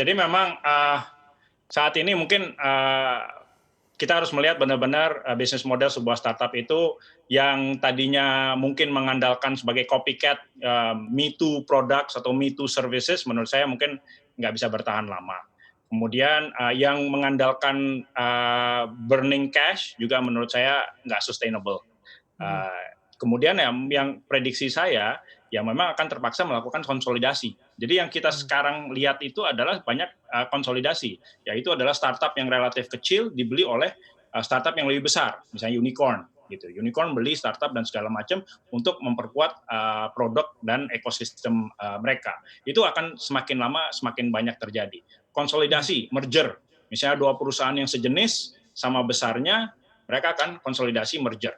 Jadi memang saat ini mungkin kita harus melihat benar-benar bisnis model sebuah startup itu yang tadinya mungkin mengandalkan sebagai copycat me too products atau me too services, menurut saya mungkin nggak bisa bertahan lama. Kemudian yang mengandalkan burning cash juga menurut saya nggak sustainable. Uh, Kemudian yang prediksi saya ya memang akan terpaksa melakukan konsolidasi. Jadi yang kita sekarang lihat itu adalah banyak konsolidasi, yaitu adalah startup yang relatif kecil dibeli oleh startup yang lebih besar, misalnya unicorn gitu. Unicorn beli startup dan segala macam untuk memperkuat produk dan ekosistem mereka. Itu akan semakin lama semakin banyak terjadi. Konsolidasi, merger, misalnya dua perusahaan yang sejenis sama besarnya, mereka akan konsolidasi merger.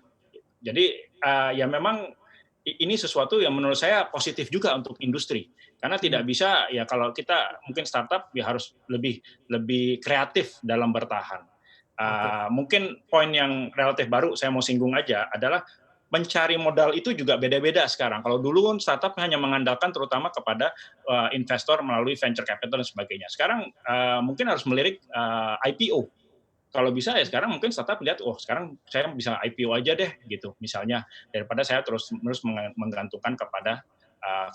Jadi ya memang ini sesuatu yang menurut saya positif juga untuk industri, karena tidak bisa ya kalau kita mungkin startup ya harus lebih kreatif dalam bertahan. Mungkin poin yang relatif baru saya mau singgung aja adalah mencari modal itu juga beda-beda sekarang. Kalau dulu kan startup hanya mengandalkan terutama kepada investor melalui venture capital dan sebagainya. Sekarang mungkin harus melirik IPO. Kalau bisa ya sekarang mungkin startup lihat, oh sekarang saya bisa IPO aja deh gitu misalnya, daripada saya terus menggantungkan kepada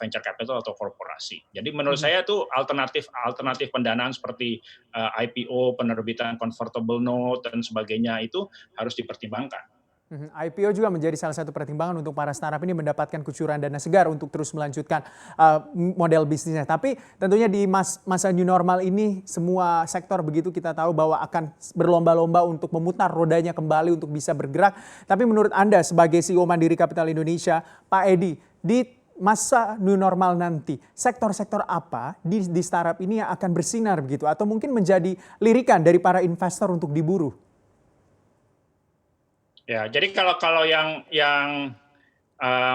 venture capital atau korporasi. Jadi menurut saya tuh alternatif pendanaan seperti IPO, penerbitan convertible note dan sebagainya itu harus dipertimbangkan. IPO juga menjadi salah satu pertimbangan untuk para startup ini mendapatkan kucuran dana segar untuk terus melanjutkan model bisnisnya. Tapi tentunya di masa new normal ini semua sektor begitu kita tahu bahwa akan berlomba-lomba untuk memutar rodanya kembali untuk bisa bergerak. Tapi menurut Anda sebagai CEO Mandiri Kapital Indonesia, Pak Edi, di masa new normal nanti, sektor-sektor apa di startup ini yang akan bersinar begitu? Atau mungkin menjadi lirikan dari para investor untuk diburu? Ya, jadi kalau yang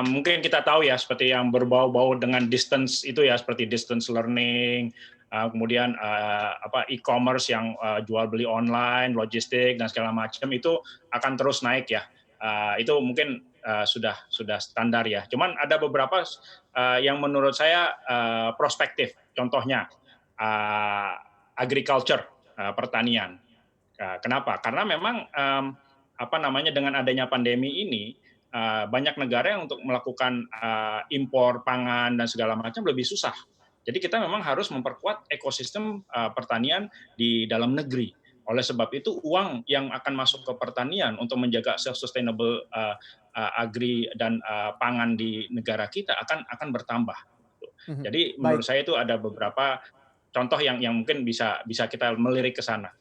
mungkin kita tahu ya seperti yang berbau-bau dengan distance itu ya seperti distance learning, kemudian e-commerce yang jual beli online, logistik dan segala macam itu akan terus naik ya. Itu mungkin sudah standar ya. Cuman ada beberapa yang menurut saya prospektif. Contohnya agriculture, pertanian. Kenapa? Karena memang dengan adanya pandemi ini banyak negara yang untuk melakukan impor pangan dan segala macam lebih susah. Jadi kita memang harus memperkuat ekosistem pertanian di dalam negeri. Oleh sebab itu uang yang akan masuk ke pertanian untuk menjaga self-sustainable agri dan pangan di negara kita akan bertambah. Jadi menurut Baik. saya itu ada beberapa contoh yang mungkin bisa kita melirik ke sana.